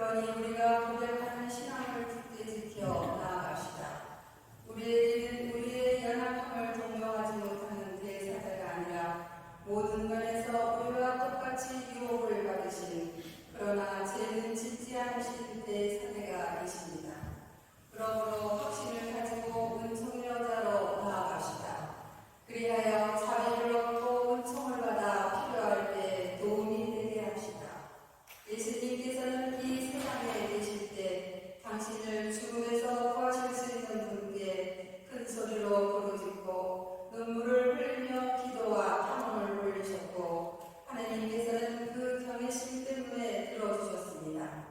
그러니 우리가 고백하는 신앙을 굳게 지켜 나아갑시다. 우리에게는 우리의 연약함을 동정하지 못하는 대사자가 아니라 모든 면에서 우리와 똑같이 유혹을 받으신 그러나 죄는 짓지 않으신 대사자가 계십니다. 그러므로 확신을 가지고 은총 여자로 나아갑시다. 그리하여 자비를 얻고 은총을 받아 필요할 때 도움이 되게 합시다. 예수님께서는 이 세상에 계실 때 당신을 죽음에서 구하실 수 있는 분께 큰 소리로 부르짖고 눈물을 흘리며 기도와 탐험을 올리셨고 하나님께서는 그 경외심 때문에 들어주셨습니다.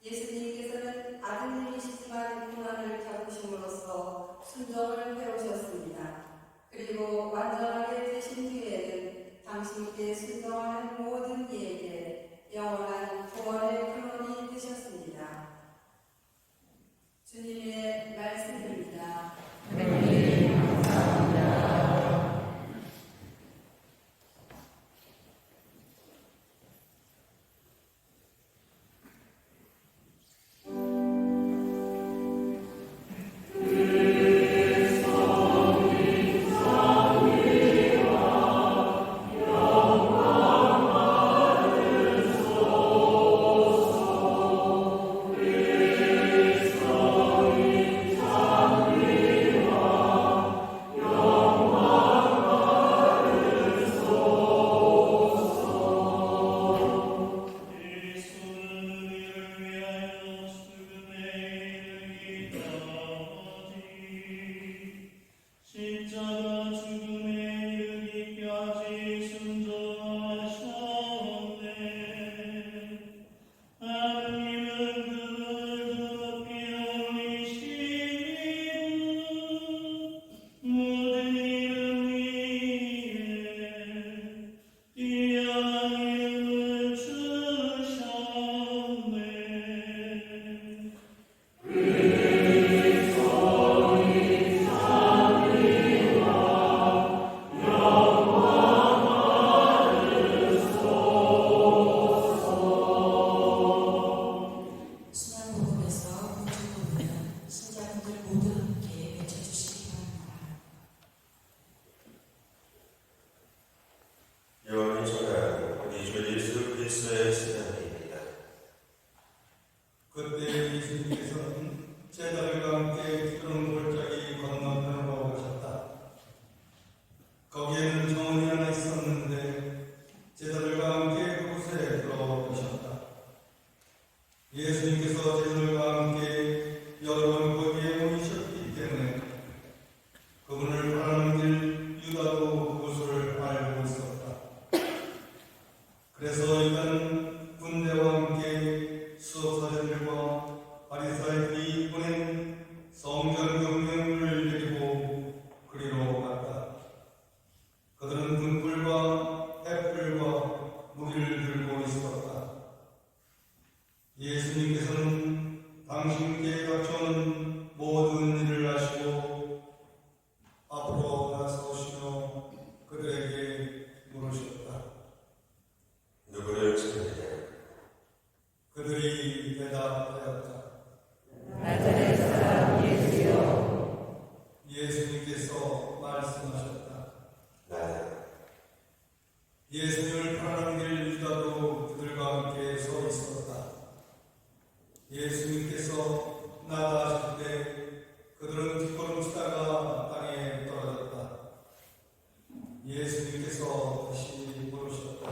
예수님께서는 아드님이시지만 고난을 겪으심으로써 순종을 배우셨습니다. 그리고 완전하게 되신 뒤에는 당신께 순종하는 모든 이에게 영원한 구원의 근원이 되셨습니다. 주님의 말씀입니다. 하나님 감사합니다. 그때 예수님께서는 제자들과 함께 푸른 골짜기 건너편으로 가셨다. 거기에는 정원이 하나 있었는데 제자들과 함께 그곳에 들어오셨다. 예수님께서 제자들과 함께 여러 번 거기에 모이셨기 때문에 그분을 바라는 길 유다도 그곳을 알고 있었다. 그래서 유다는 군대와 함께 수석사제들과 바리사이들이 보낸 성전 경명을 데리고 그리로 갔다. 그들은 등불과 횃불과 무기를 들고 있었다. 예수님께서는 당신께 닥쳐오는 모든 일을 아시고 앞으로 나서시며 그들에게 물으셨다. 누구를 찾느냐? 그들이 대답하였다. 나자렛 사람 예수여. 예수님께서 말씀하셨다. 나는. 예수님을 바라는 길 유다도 그들과 함께 서 있었다. 예수님께서 나다 하실 때 그들은 뒷걸음치다가 땅에 떨어졌다. 예수님께서 다시 물으셨다.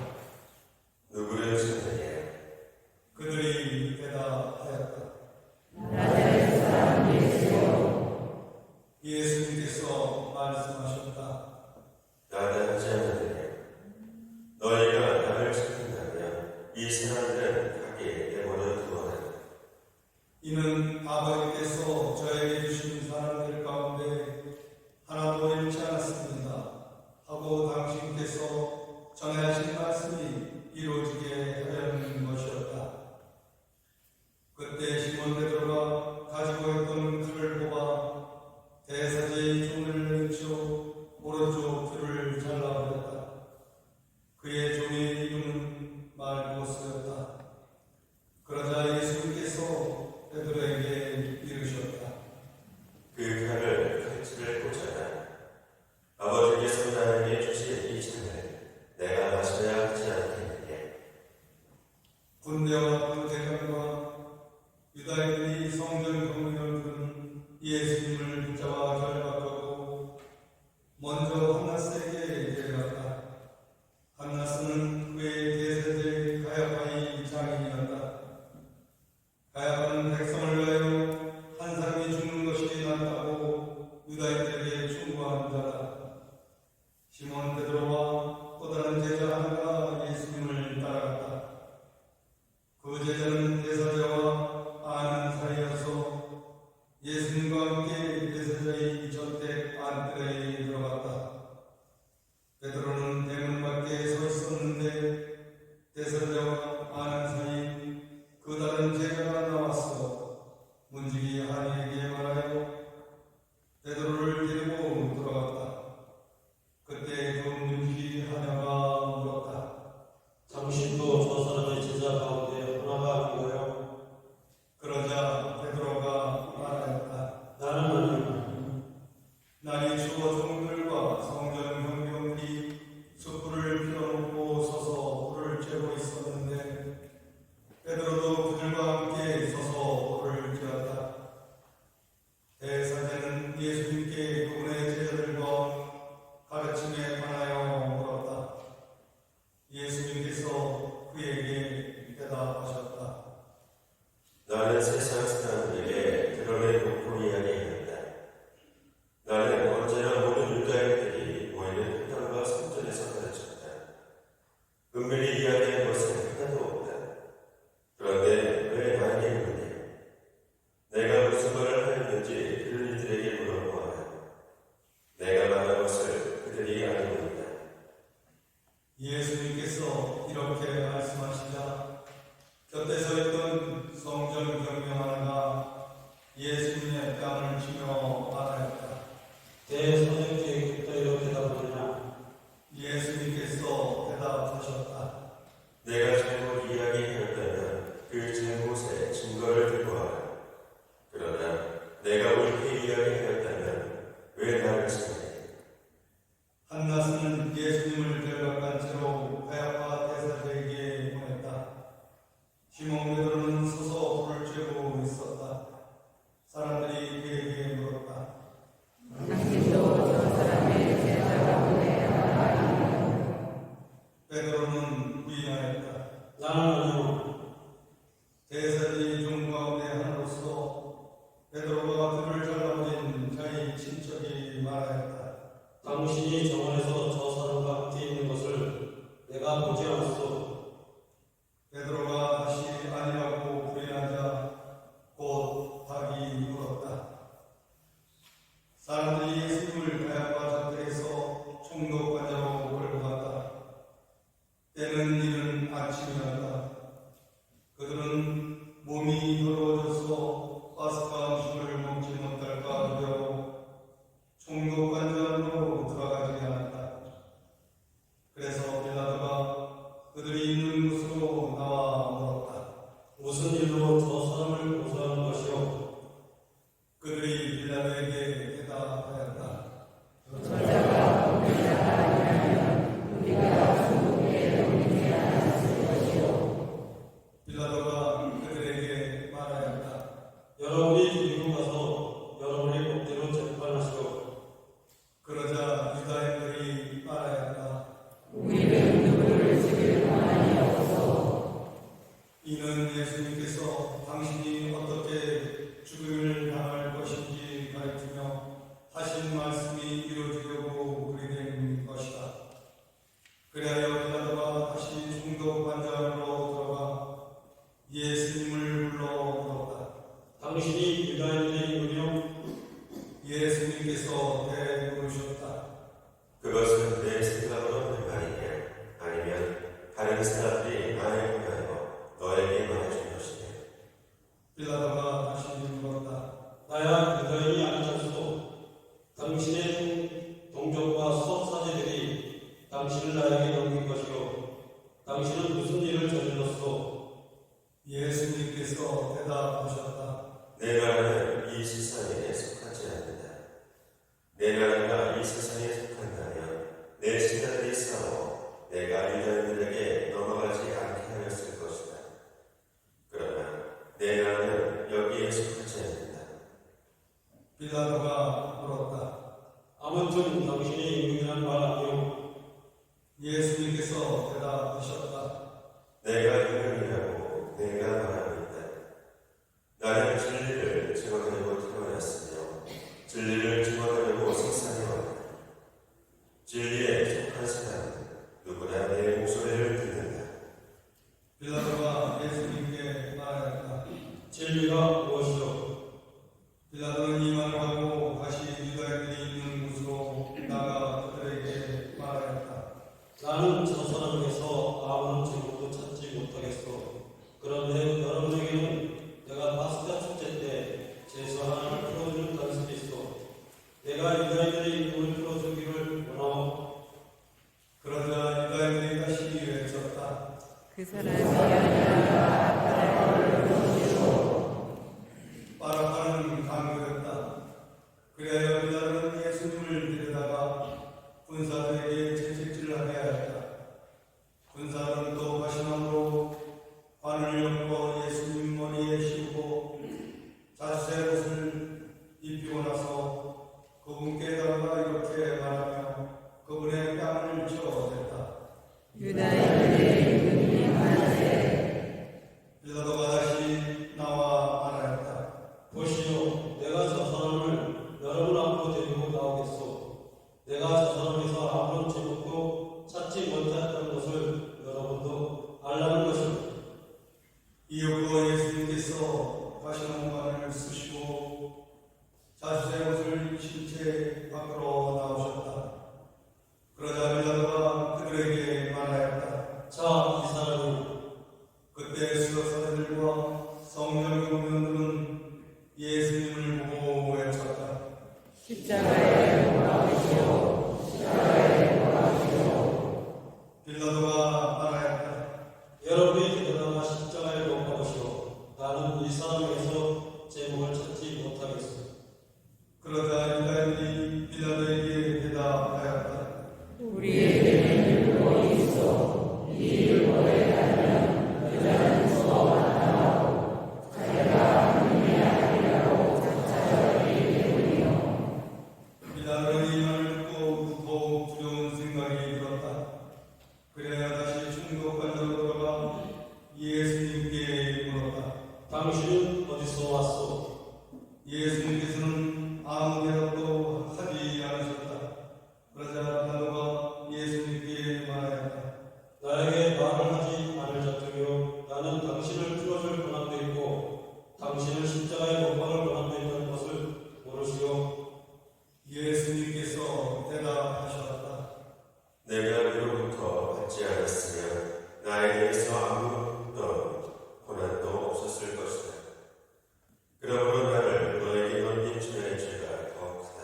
누구를 찾느냐? 그들이 대답하였다. 나자렛 사람 예수여. 예수님께서 말씀하셨다. 나는 하지 않느냐? 너희가 나를 찾는다면 이 사람들은 가게 내버려 두어라. 이는 아버지께서 저에게 주신 사람들 가운데 하나도 잃지 않았습니다 하고 당신께서 전하신 말씀이 이루어지게 하려는 것이었다. 그때 시몬 베드로가 가지고 있던 칼을 뽑아 대사제의 종을 내리쳐 오른쪽 귀를 잘라버렸다. 그의 종의 이름은 말고스였다. 그러자 예수님께서 제자들이 성전 경륜을 들은 예수님을 붙잡아 결박하고 먼저 한나스에게 데려갔다. 한나스는 그의 대세대 가야바의 장인이었다. 가야바는 백성을 위하여 한 사람이 죽는 것이 낫다고 유다인들에게 충고한 자다. 시몬 베드로와 또 다른 제자 하나가 예수님을 따라갔다. 그 제자는 대사자와 아는 사이여서 예수님과 함께 대사자의 저택 안뜰에 들어갔다. 베드로는 대문 밖에 서 있었는데 대사자와 아는 사이 그 다른 제자가 나왔어 문지기 하니에게 말하여 베드로를 데리고 들어갔다. 그때 그 문지기 하냐가 물었다. 당신도 저 사람의 제자 가운데 하나가 아닌가요? 그러자 베드로가 말하였다. 나는 아니요. 날이 추워 종들과 성전 경비원들이 숯불을 피워놓고 서서 불을 쬐고 있었는데 베드로도 그들과 함께 서서 불을 쬐었다. 대사제는 예수님께 그분의 제자들과 가르침에 관하여 물었다. 예수님께서 그에게 대답하셨다. 나는 세상 사람들에게 드러내놓고 이야기했다. 나는 언제나 모든 유다인들이 모이는 회당과 성전에서 가르쳤다. 은밀히 이야기한 것은 하나도 없다. 그런데 왜 나에게 묻냐? 내가 무슨 말을 하였는지 들은 이들에게 물어보아라. 내가 말한 것을 그들이 알고 있다. 예수님께서 이렇게 말씀하시자 곁에 서 있던 성전 경비원 하나가 예수님의 뺨을 치며 말하였다. 대사장께 그따위로 대답하느냐? 예수님께서 대답하셨다. 내가 잘못 이야기하였다면 그 잘못에 증거를 들고 와라. 그러나 내가 옳게 이야기하였다면 왜 나를 치느냐? 한나스는 예수님을 데려간 채로 가야파 대사제에게 보냈다. 시몬 베드로는 서서 불을 쬐고 있었다. 사람들이 그에게 물었다. 당신도 저 사람의 제자 가운데 하나가 아닌가요? 베드로는 부인하였다. 나는 아니요. 대사지 종 가운데 하나로서 베드로가 그를 잘라버린 자의 친척이 말하였다. 당신이 정원에서 저 사람과 함께 있는 것을 내가 보지 않았소. 베드로가 다시 아니라고 부인하자 곧 답이 물었다. 사람들이 예수님을 가야파 저택에서 총독 관자로 몰고 갔다. 때는 이른 아침이었다. 그들은 몸이 더러워져서 파스카 음식을 먹지 못할까 두려워 총독 관자로 들어가지 않았다. 그래서 빌라도가 그들이 있는 곳으로 나와 물었다. 무슨 일로 저 사람을 고소하는 것이오? 그들이 빌라도에게 대답하였다. 저자가 우리 자가 아니라면 우리가 중국에 넘기지 않았을 것이오. 빌라도가 그들에게 말하였다. 여러분이 데리고 가서 여러분의 법대로 재판하시오. 그러자 유다인들이 말하였다. 우리는 누구를 죽일 권한이 없어. 이는 예수님께서 당신이 어떻게 죽음을 당할 것인지 가르치며 하신 말씀이 이루어지려고 그리 된 것이다. 그리하여 빌라도가 다시 총독 관장으로 들어가 예수님을 불러 물었다. 당신이 유다인들의 이군요? 예수님께서 대물으셨다. 그것은 내 생각으로 할 말이냐? 아니면 다른 사람들이 나에 관하여 너에게 말해준 것이냐? 빌라도가 다시 물었다. 나야 유다인이 아니었소. 당신의 동족과 수석사제들이 당신을 나에게 넘긴 것이오. 당신은 무슨 일을 저질렀소? 예수님께서 대답하셨다. 내 나라는 이 세상에 속하지 않는다. 내 나라가 이 세상에 속한다면 내 제자들이 싸워 내가 유다인들에게 넘어가지 않게 하였을 것이다. 그러나 내 나라는 여기에 속하지 빌라도가 물었다. 아무튼 당신이 임금이란 말 아니오. 예수님께서 대답하셨다. 내가 임금이라고 내가 말하고 있다. 나는 진리를 증언하려고 태어났으며 진리를 증언하려고 세상에 왔다. 진리에 속한 사람은 누구나 내 목소리를 듣는다. 빌라도가 예수님께 말하였다. 진리가 무엇이오? 빌라도는 이 말을 하고 다시 유다인들이 있는 곳으로 나가 그들에게 말하였다. 나는 저 사람에게서 아무런 증거도 찾지 못하겠소. 그런데 여러분에게는 내가 파스카 축제 때 제사 하나를 풀어주는 간섭이 있어. 내가 유다인들의 임금을 풀어주기를 원하오. 그러자 유다인들이 다시 외쳤다. 그 사람이 아니라 바라바는 강도였다. 그래야 빌라도는 예수님을 데려다가 군사들에게 채찍질하게 하였다. 군사들은 또 가시나무로 관을 엮어 예수님 머리에 씌우고 자수의 옷을 입히고 나서 그분께 다가 이렇게 말하며 그분의 뺨을 쳐댔다. 유다인들의 임금이 말하되 빌라도가 다시 나와 말하였다. 보시오, 내가 저 사람을 여러분 앞으로 데리고 나오겠소. 내가 저 사람에서 아무런 제목도 찾지 못했던 것을 여러분도 알라는 것입니다. 이어고 예수님께서 가시나무관을 쓰시고 자수의 옷을 입으신 채 밖으로 나오셨다. 그러자 빌라도가 그들에게 말하였다. 자, 이 사람이 그때 수석사들과 성령 공무원들은 예수님을 보고 외쳤다. 십자가에 못 박으시오. 십자가에 못 박으시오. 빌라도가 말하였다. 여러분이 데려다가 십자가에 못 박으시오. 나는 이 사람에게서 제목을 찾지 못하겠소. 그러자 유다인들이 빌라도에게 대답하였다. 우리에게는 율법이 있어. 이 율법에 따르면 그자는 죽어 마땅하고 자기가 하느님의 아들이라고 장차자들이 때문이요. 빌라도는 이 말을 듣고 더욱 두려운 생각이 들었다. 그래야 다시 충격관으로 돌아가 예수님께 물었다. 당신은 어디서 왔소? 예수님께서는 아무 대답도 하지 않으셨다. 그러자 빌라도가 예수님께 말하였다. 나에게 말을 하지 않을 자들이요, 나는 당신을 풀어줄 권한도 있고 당신을 십자가에 못 박을 권한도 있다는 것을 모르시오. 예수님께서 대답하셨다. 내가 위로부터 받지 않았으면 나에 대해서 아무런 고난도 없었을 것이다. 그러므로 나를 너에게 넘긴 죄의 죄가 더 크다.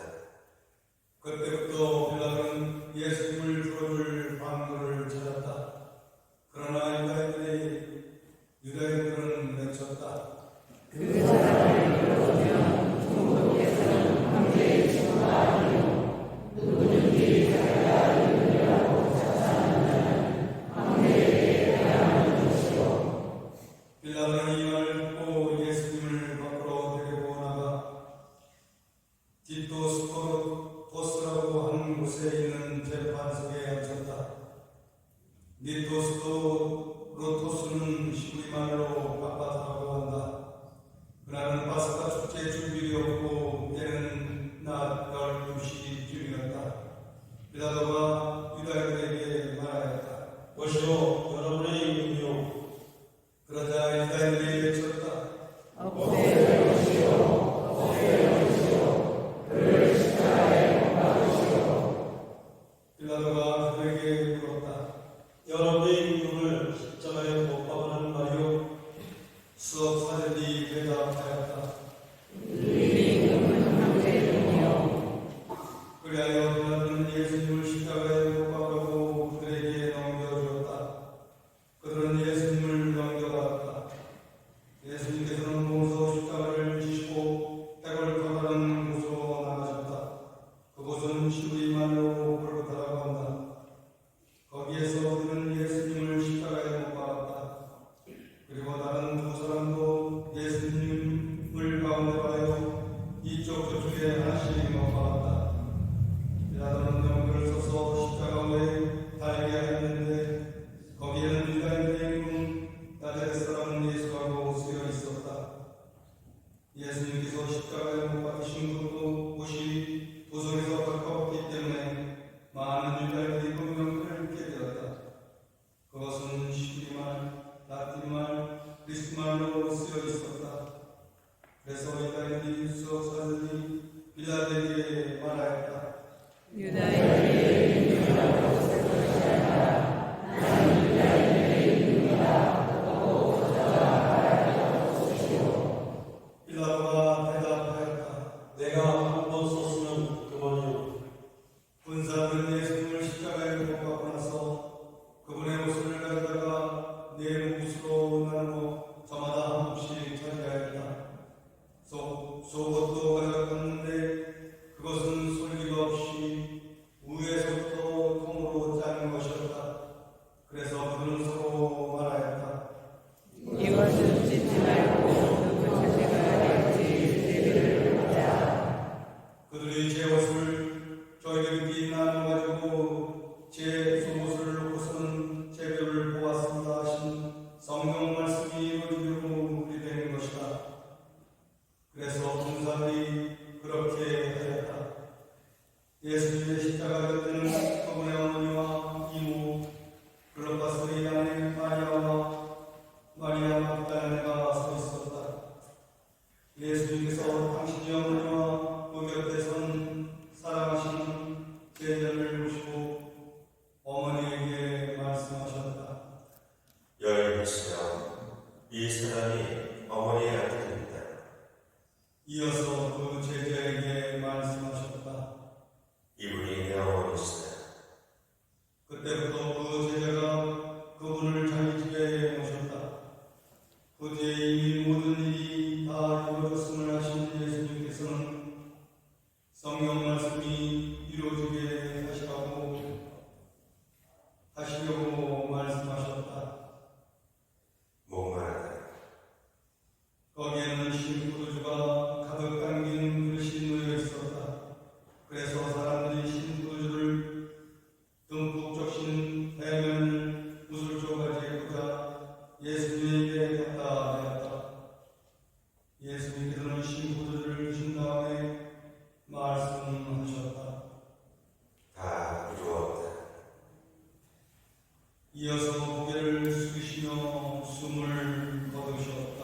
그때부터 빌라도는 예수님을 풀어줄 방도를 찾았다. 그러나 유다인들은 외쳤다. 그 사람을 풀어주면 총독께서는 황제의 친구가 아니요. 누구든지 자기가 임금이라고 자처하는 자는 황제에게 대항하는 것이요. 빌라도는 이 말을 듣고 예수님을 밖으로 데리고 나가 디도스코로토스라고 하는 곳에 있는 재판석에 앉혔다. 디도스코로토스는 히브리말로 빳빳하다고 한다. 그날은 파스카 축제 주일이었고 때는 낮 12시쯤이었다. 빌라도가 유다인들에게 말하였다. 보시오, 여러분의 임금이요, 그러자 유다인들이 외쳤다. 없애버리시오. 없애버리시오. 그를 십자가에 못 박으시오. 빌라도가 그에게 물었다. 여러분의 임금을 십자가에 못 박으라는 말이요. 수석사들이 대답하였다. 우리 임금은 황제이며 그리하여 빌라도는 예수님을 십자가에 못 박으라고 그들에게 넘겨주었다. 그들은 예수님을 넘겨갔다. 예수님께서는 몸소 십자가를 지시고 백을 가가는 곳으로 나가셨다. 그곳은 히브리말로 골고다라고 한다. 거기에서 그들은 예수님을 십자가에 못 박았다. 그리고 다른 두 사람도 예수님을 가운데 하여 이쪽 이쪽 저쪽에 하나씩 못 박았다. 빌라도는 명분을 써서 십자가 위에 달게 하였는데 거기에는 유다인의 이름 나자렛 사람 예수라고 쓰여 있었다. 예수님께서 십자가에 못 박히신 것도 옷이 도성에서 가까웠기 때문에 많은 유다인들이 그 명분을 입게 되었다. 그것은 히브리말, 라틴말, 그리스말로 쓰여 있었다. 그래서 유다인들이 유수석 사람들이 빌라도에게 말하였다. 유다인의 이름이라고 쓰지 않아. 나는 유다인의 이름이다. 너도 저자가 알아보시오. 빌라도가 대답하였다. 내가 한 번 썼으면 그만이요. 군사들은 예수님을 십자가에 못 박고 나서 그분의 옷을 가져다가 네 몫으로 나누어 저마다 한 몫씩 차지하였다. 속옷도 가져갔는데 그것은 솔기가 없이 우에서부터 통으로 짜는 것이었다. 그래서 그는 서로 말하였다. 이것은 찢지 말고 누구 자체가 될지 제비를 보자. 그들이 제 옷을 저희들끼리 나눠가지고 제 속옷을 놓고서는 제비를 보았습니다 하신 성경 말씀이 이루어지려고 그리 되는 것이다. 그래서 군사들이 그렇게 하였다. 예수님의 십자가 곁에는 그분의 어머니와 이모 글로파스의 아내 마리아와 마리아 막달라네가 서 있었다. 예수님께서 당신의 어머니와 그 곁에 선 사랑하시는 제자를 보시고 어머니에게 말씀하셨다. 여인이시여, 이 사람이 어머니의 아들입니다. 이어서 그 제자에게 말씀하셨다. 이분이 내 어머니시다. 그때부터 그 제자가 그분을 자기 집에 모셨다. 그 뒤에 이미 모든 일이 다 이루어졌음을 아신 예수님께서는 성경 말씀이 이루어지게 하시려고 말씀하셨다. 목마르다. 거기에는 신부주가 가득 담긴 그릇이 놓여 있었다. 그래서 사람들이 신부주를 듬뿍 적신 배면을 우슬조가지에 꽂아 예수님에게 갖다 대었다. 예수님께서는 신부주를 주신 다음에 말씀하셨다. 다 이루었다. 이어서 고개를 숙이시며 숨을 거두셨다.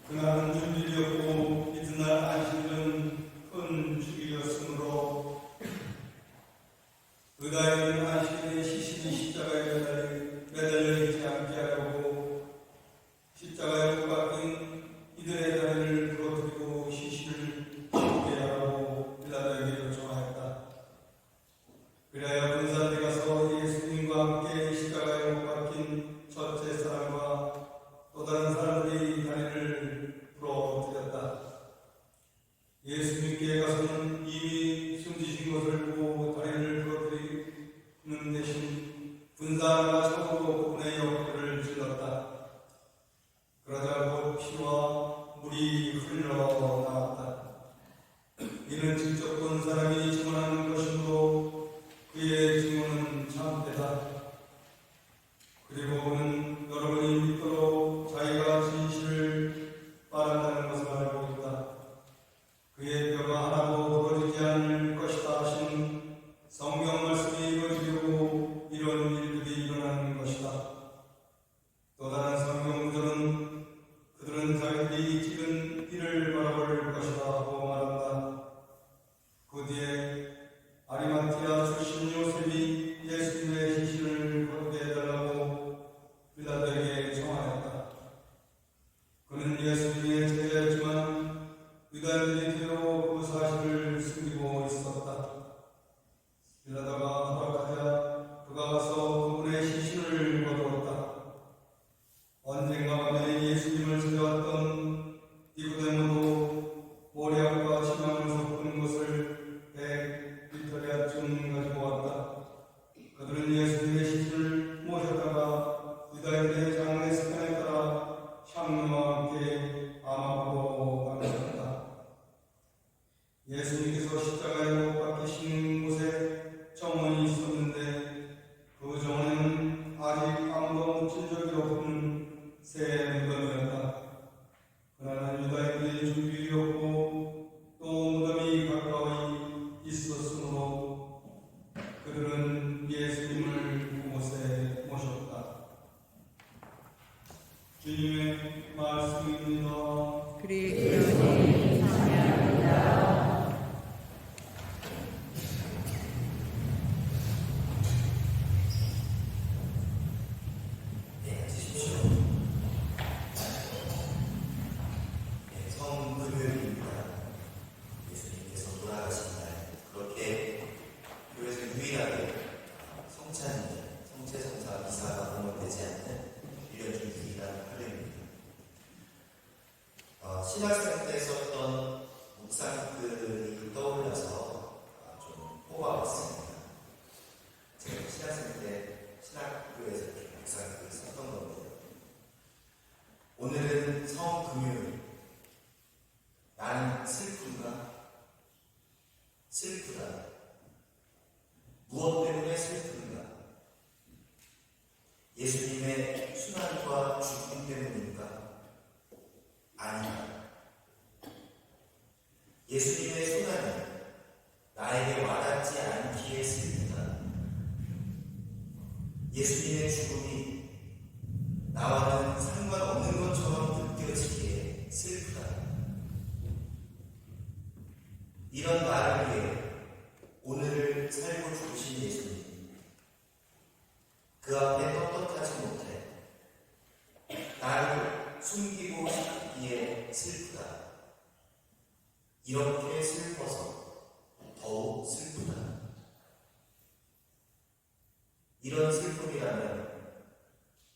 그날은 주일이었고 이튿날 안식일은 큰 주일이었으므로 유다인은 안식일에 시신이 십자가에 매달려 있지 않게 하려고 십자가에 못 박힌 이들의 다리를 부러뜨리고 시신을 쉽게 하라고 빌라도에게 요청하였다. 그래야 군사들이 가서 예수님과 함께 십자가에 못 박힌 첫째 사람과 또 다른 사람들이 다리를 부러뜨렸다. 예수님께 가서는 이미 숨지신 것을 보고 다리를 부러뜨리는 대신 군사가 차고로 그분의 옆구리를 찔렀다. 그러자 곧 피와 물이 흘러나왔다. 이는 직접 본 사람이 증언하는 것이므로 그의 증언은 참되다. 그리고 그는 여러분이 믿도록 자기가 진실을 말한다는 것을 알고 있다. 그의 뼈가 하나도 부러지지 않을 것이다 하신 성경 말씀이 이루어지려고 이런 일들이 일어나는 것이다. 또 다른 성경 구절은 그들은 자기들이 찍은 일을 바라볼 것이다 하고 말한다. 그 뒤에 신학생 때 썼던 묵상글이 떠올라서 좀 뽑아봤습니다. 제가 신학생 때 신학교에서 묵상글을 썼던 건데요. 오늘은 성금요일. 나는 슬픈가? 슬프다. 무엇 때문에 슬픈가? 예수님의 순환과 죽음 때문인가? 아니다. 예수님의 순환이 나에게 와닿지 않기에 슬프다. 예수님의 죽음이 나와는 상관없는 것처럼 느껴지기에 슬프다. 이런 나를 위해 오늘을 살고 죽으신 예수님, 그 앞에 떳떳하지 못해 나를 숨기고 싶기에 슬프다. 이렇게 슬퍼서 더욱 슬프다. 이런 슬픔이라면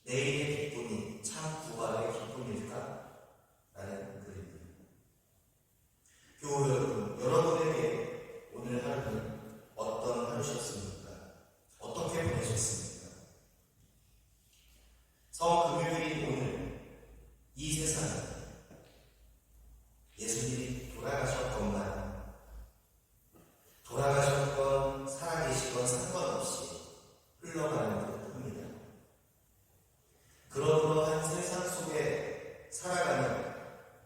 내일의 기쁨이 참 부활의 기쁨일까? 라는 글입니다. 교우 여러분, 여러분에게 오늘 하루는 어떤 하루셨습니까? 어떻게 보내셨습니까? 성금요일인 오늘 이 세상에 예수님이 돌아가셨건 살아계시건 상관없이 흘러가는 듯합니다. 그러한 세상 속에 살아가는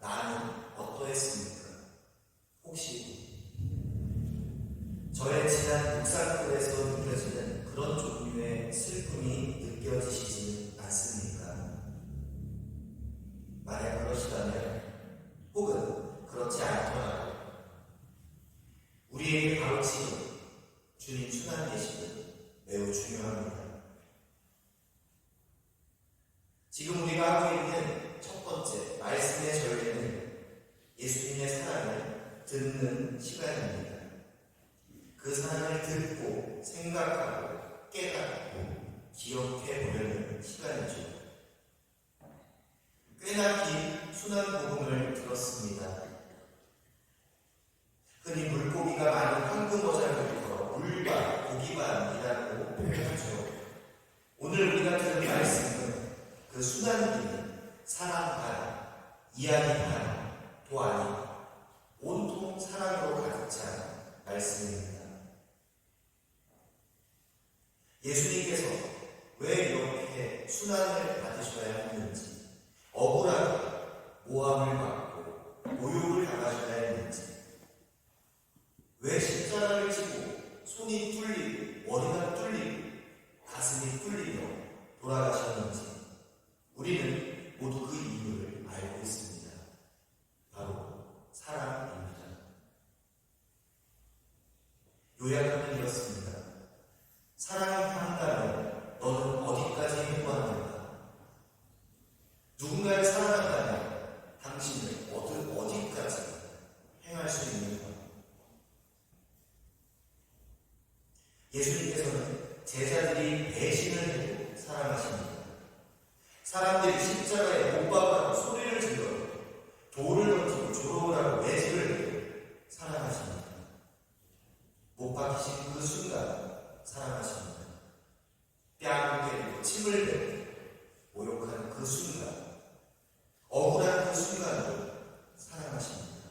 나는 어떠했습니까? 혹시 저의 지난 묵상글에서 느껴지는 그런 종류의 슬픔이 느껴지시지는 않습니까? 만약 그러시다면, 혹은 그렇지 않더라도 우리에게 바로 지금 주님 순환 계시는 매우 중요합니다. 지금 우리가 하고 있는 첫 번째 말씀의 전례는 예수님의 사랑을 듣는 시간입니다. 그 사랑을 듣고 생각하고 깨닫고 기억해 보려는 시간이죠. 꽤나 긴 순환복음을 들었습니다. 흔히 물고기가 많은 황금어장부터 물반, 고기반이라고 표현하죠. 오늘 우리가 들은 말씀은 그 순환기는 사랑 반, 이야기 반도 아닌 온통 사랑으로 가득 찬 말씀입니다. 예수님께서 왜 이렇게 순환을 받으셔야 했는지, 억울하게 모함을 받고 모욕을 당하셔야 했는지, 왜 십자가를 지고 손이 뚫리고 머리가 뚫리고 가슴이 뚫리며 돌아가셨는지 우리는 모두 그 이유를 알고 있습니다. 바로 사랑입니다. 요약하면 이렇습니다. 사랑을 한다면 너는 어디까지 행보하는가? 누군가를 사랑한다면 당신은 어디까지 행할 수 있는가? 예수님께서는 제자들이 배신을 해도 사랑하십니다. 사람들이 십자가에 못 박아도 소리를 질러도 돌을 던지고 조롱을 하고 매질을 해도 사랑하십니다. 못 박히신 그 순간 사랑하십니다. 뺨을 때리고 침을 뱉고 모욕하는 그 순간, 억울한 그 순간도 사랑하십니다.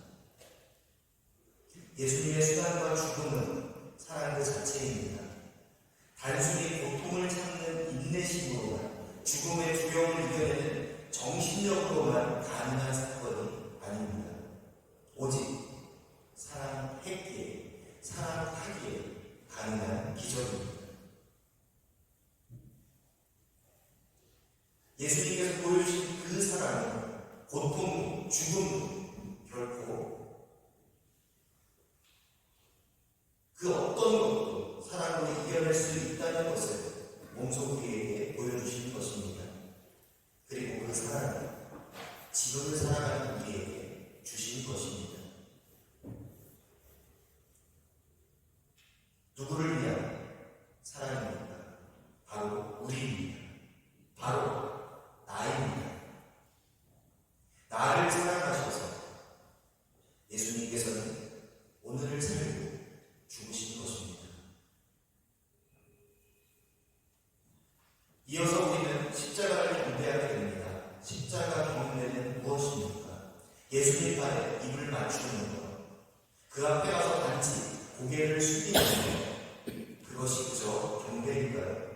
예수님의 순환과 죽음은 사랑 그 자체입니다. 단순히 고통을 참는 인내심으로만, 죽음의 두려움을 이겨내는 정신력으로만 가능한 사건이 아닙니다. 오직 사랑했기에, 사랑하기에 가능한 기적입니다. 예수님께서 보여주신 그 사랑은 고통, 죽음 결코 그 어떤 것도 사랑으로 이겨낼 수 있다는 것을 몸소 우리에게 보여주시는 것입니다. 그리고 그 사랑을 지금을 살아가는 우리에게 주신 것입니다. 누구를 위한 사랑입니까? 바로 우리입니다. 바로 나입니다. 나를 사랑하셔서 예수님 발에 입을 맞추는 것, 그 앞에 가서 단지 고개를 숙이는 것, 그것이 그저 경배인가요?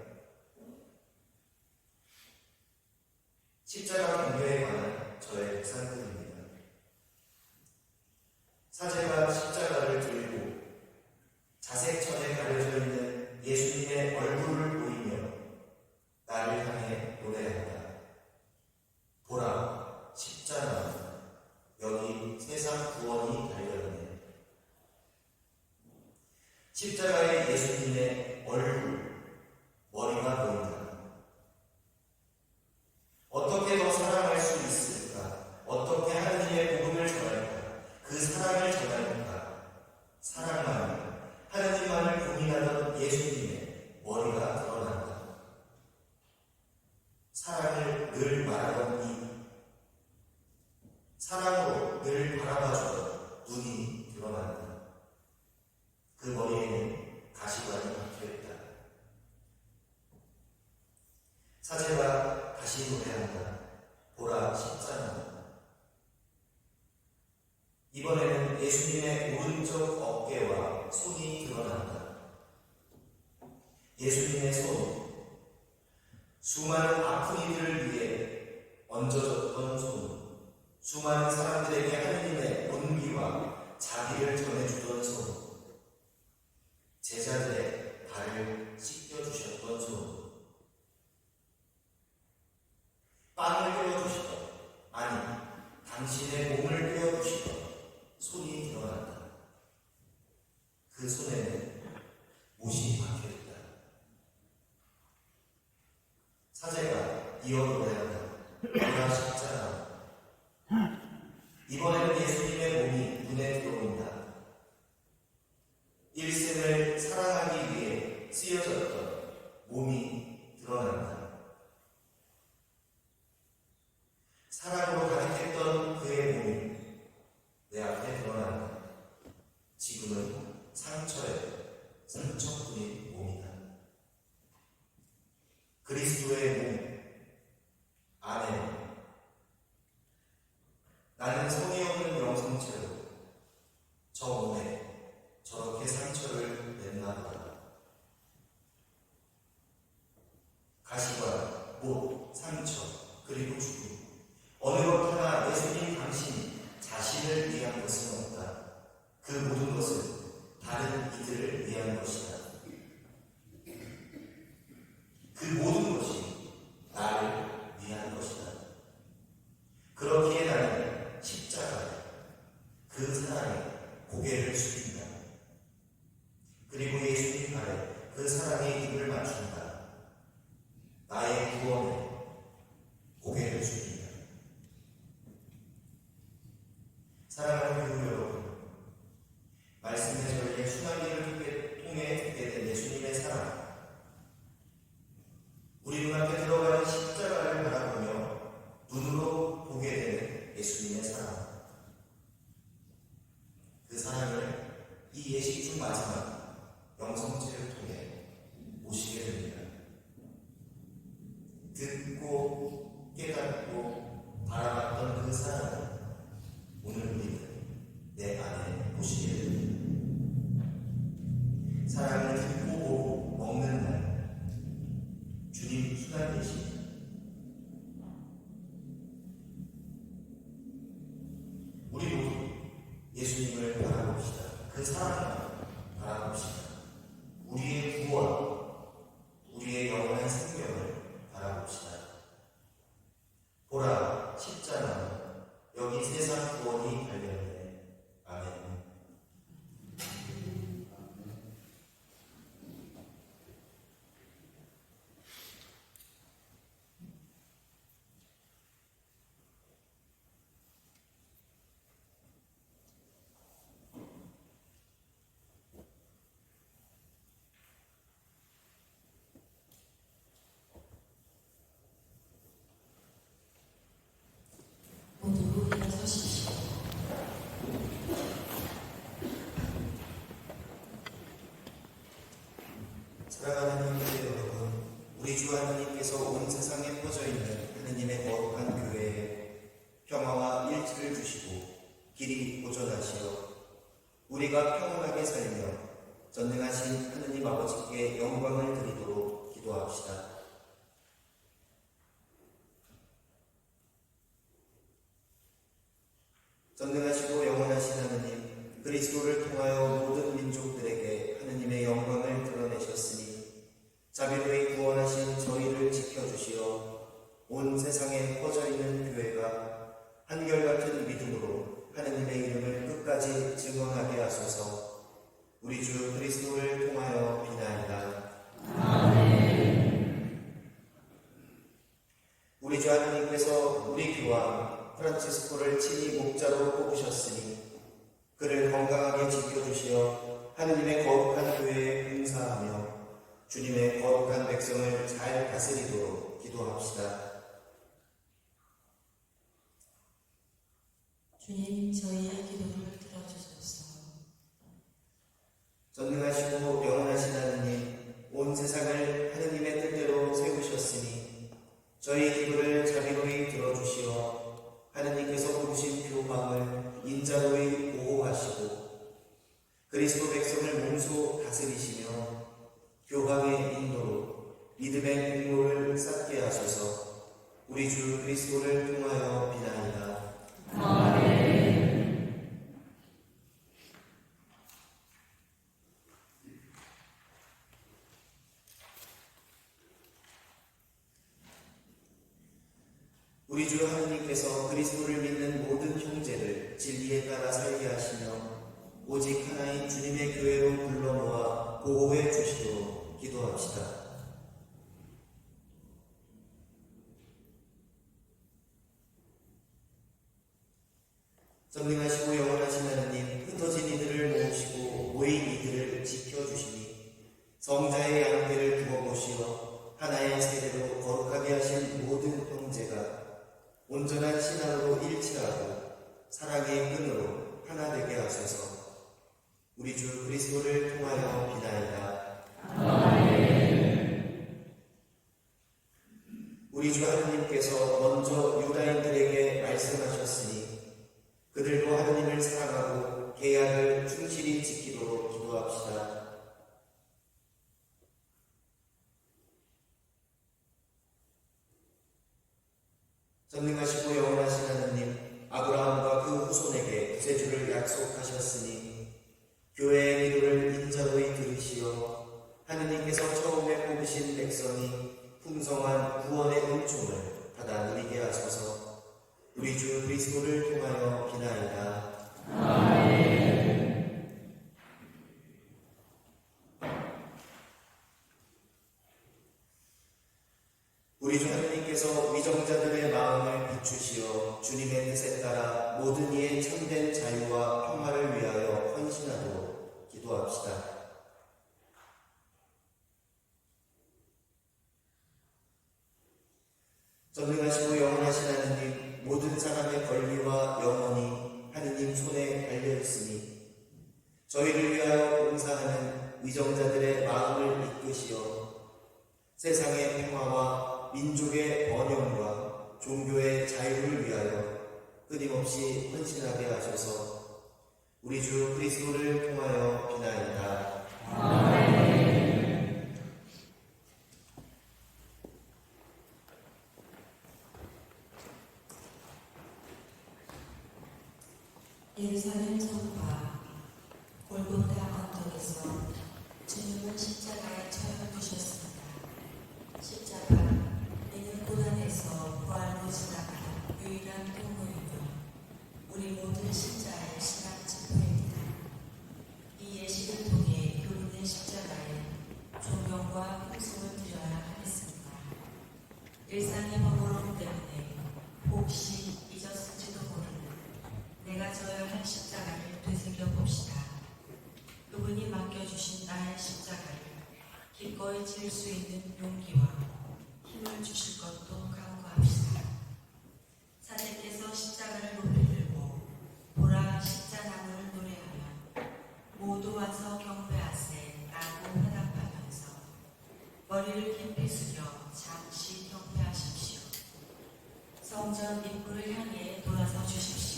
십자가 경배에 관한 저의 묵상들입니다. 사제가 십자가를 들고 자색천에 가려져 있는 예수님의 얼굴을 보이며 나를 향해 노래한다. 보라, 십자가, 여기 세상 구원이 달려있네. 십자가에 예수님의 얼굴, 머리가 보인다. 어떻게 더 사랑할 수 있을까? 어떻게 하느님의 복음을 전할까? 그 사랑을 전할까? 사랑만을, 하느님만을 고민하던 예수님의 머리가 드러난다. 사랑을 늘 말하던 이, 사랑으로 늘 바라봐주던 눈이 드러난다. 그 머리에는 가시관이 박혀있다. 사제가 다시 노래한다. 보라, 십자가. 이번에는 예수님의 오른쪽 어깨와 손이 드러난다. 예수님의 손, 수많은 아픈 이들을 위해 얹어졌던 손, 수많은 사람들에게 하느님의 온기와 자비를 전해주던 손, 제자들의 발을 씻겨주셨던 손, 빵을 떼어주시던, 아니 당신의 몸을 떼어주시던 손이 드러난다. 그 손에는 못이 박혀있다. 사제가 이어 노래한다. 보라, 십자가. 이번에는 예수님의 몸이 눈에 들어온다. 일생을 사랑하기 위해 쓰여졌던 몸이 드러난다. 사랑으로 가득했던 그의 몸이 내 앞에 드러난다. 지금은 상처뿐인 몸이다. 그리스도의 몸 안에 나는 성의 없는 영성체로 저 몸에 저렇게 상처를 냈나 보다. 가시관, 못, 상처, 그리고 죽음, 어느 것 하나 예수님 당신이 자신을 위한 것은 없다. 그 모든 것은 다른 이들을 위한 것이다. 그 모든 것이 나를 위한 것이다. 그렇기에 나는 십자가, 그 사랑에 고개를 숙인다. 그리고 예수님 발에 그 사랑의 입을 맞춘다. 나의 구원에 고개를 숙인다. 사랑하는 교우 여러분, 말씀의 저희의 수나기를 통해 듣게 된 예수님의 사랑, 우리 눈앞에 들어가는 십자가를 바라보며 눈으로 보게 되는 예수님의 사랑, 그 사랑을 이 예식 중 마지막 영성체를 통해 모시게 됩니다. 듣고 깨닫고 바라봤던 그 사랑을 오늘 우리는 내 안에 모시게 됩니다. 사랑을 듣고 보고 먹는 날, 주님 수단 예식, 우리 모두 예수님을 바라봅시다. 그 사랑을 바라봅시다. 우리의 구원, 우리의 영원한 생명을 바라봅시다. 보라, 십자가, 여기 세상 구원이 달려있네. 아멘. 모두 일어서십시오. 사랑하는 형제 여러분, 우리 주 하나님께서 온 세상에 퍼져 있는 하느님의 거룩한 교회에 평화와 일치를 주시고 길이 보존하시어 우리가 평안하게 살며 전능하신 하느님 아버지께 영광을 드리도록 기도합시다. 전능하시고 영원하신 하느님, 그리스도를 통하여 모든 민족들에게 하느님의 영광을 드러내셨으니 자비로이 구원하신 저희를 지켜주시어 온 세상에 퍼져있는 교회가 한결같은 믿음으로 하느님의 이름을 끝까지 증언하게 하소서. 우리 주 그리스도를 통하여 비나이다. 우리 주 하느님께서 우리 교황 프란치스코를 친히 목자로 뽑으셨으니 그를 건강하게 지켜주시어 하느님의 거룩한 교회에 봉사하며 주님의 거룩한 백성을 잘 다스리도록 기도합시다. 주님, 저희의 기도를 들어주소서. 전능하시고 영원하신 하느님, 온 세상을 하느님의 뜻대로 세우셨으니 저희 기도를 자비로이 들어주시어 하느님께서 부르신 교황을 인자로이 보호하시고 그리스도 백성을 몸소 다스리시며 교황의 인도로 믿음의 공로를 쌓게 하소서. 우리 주 그리스도를 통하여 비나이다. 우리 주 하느님께서 그리스도를 믿는 모든 형제를 진리에 따라 살게 하시며 오직 하나인 주님의 교회로 불러 모아 보호해 주시도록 기도합시다. 전능하시고 영원하신 하느님, 흩어진 이들을 모으시고 모인 이들을 지켜주시니 성자의 양떼를 두어보시어 하나의 세대로 거룩하게 하신 모든 형제가 온전한 신앙으로 일치하고 사랑의 끈으로 하나 되게 하소서. 우리 주 그리스도를 통하여 비나이다. 우리 주 하느님께서 먼저 유다인들에게 말씀하셨으니 그들도 하느님을 사랑하고 계약을 충실히 지키도록 기도합시다. 전능하시고 영원하신 하느님, 아브라함과 그 후손에게 구세주를 약속하셨으니 교회의 기도를 인자로이 들으시어 하느님께서 처음에 뽑으신 백성이 풍성한 구원의 은총을 받아 누리게 하소서. 우리 주 그리스도를 통하여 비나이다. 우리 주 하느님께서 위정자들의 마음을 비추시어 주님의 뜻에 따라 모든 이의 참된 자유와 평화를 위하여 헌신하도록 기도합시다. 전능하시고 영원하신 하느님, 모든 사람의 권리와 영혼이 하느님 손에 달려있으니 저희를 위하여 봉사하는 위정자들의 마음을 이끄시어 세상의 평화와 민족의 번영과 종교의 자유를 위하여 끊임없이 헌신하게 하소서. 우리 주 그리스도를 통하여 비나이다. 예루살렘 성과 골고타 언덕에서 주님은 십자가에 처형 두셨습니다. 십자가, 이는 고난에서 부활로 지나간 유일한 통로이며 우리 모든 신자의 신앙 지표입니다. 이 예식을 통해 교훈의 십자가에 존경과 풍성을 드려야 하겠습니다. 일상의 허물음 때문에 혹시 잊었을지도 모르는 내가 져야 할 십자가를 되새겨봅시다. 그분이 맡겨주신 나의 십자가를 기꺼이 질 수 있는 용기와 힘을 주실 것도 간구합시다. 사제께서 십자가를 높이 들고 보라 십자나무를 노래하면 모두 와서 경배하세 라고 회답하면서 머리를 깊이 숙여 잠시 경배하십시오. 성전 입구를 향해 돌아서 주십시오.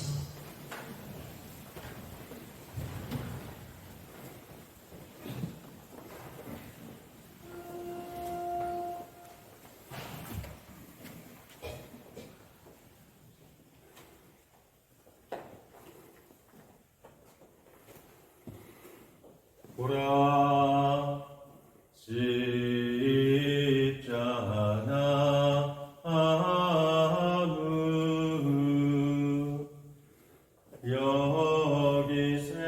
나무 여기 세상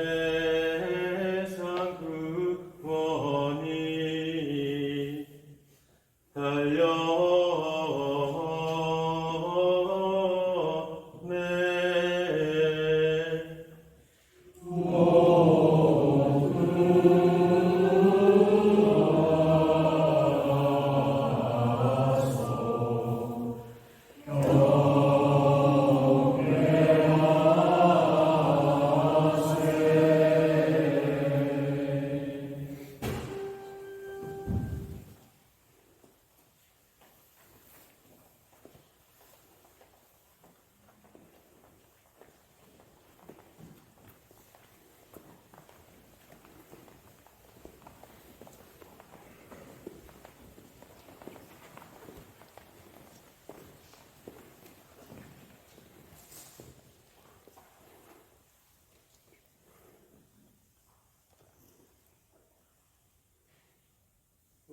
구원이 달려네.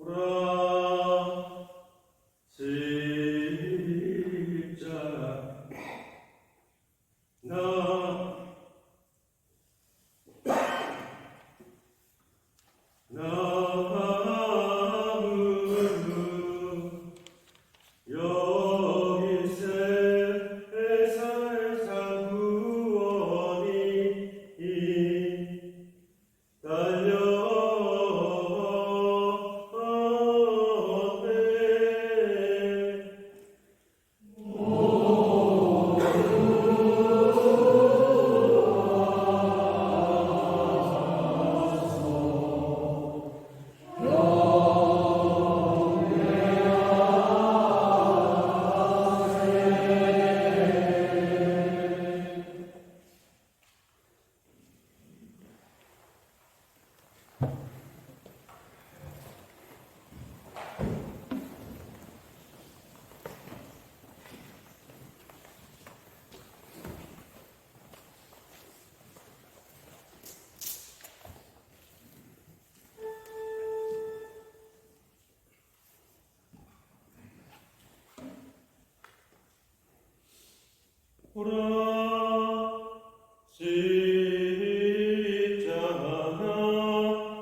보라 십자가 나무 여기 세상 구원이 보라 십자가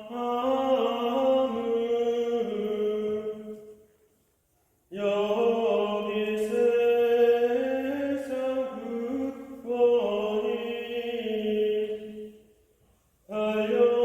나무 여기 세상 구원이 달려네.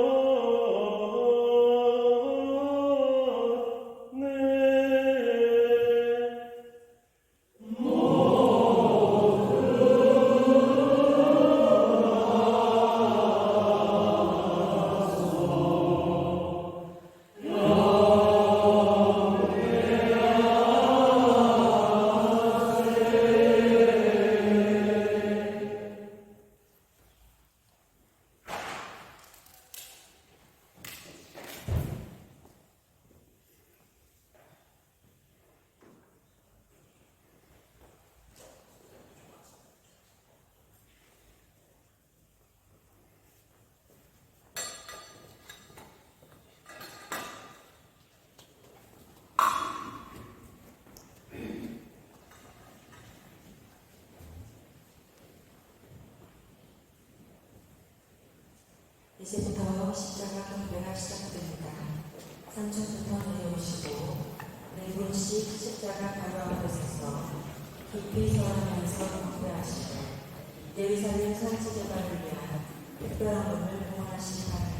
이제부터 십자가 경배가 시작됩니다. 산천부터 내려오시고 네 분씩 십자가 바로 앞에 서서 깊이 설하면서 경배하시고 예루살렘 산지 개발을 위한 특별한 운을 봉헌하시기 바랍니다.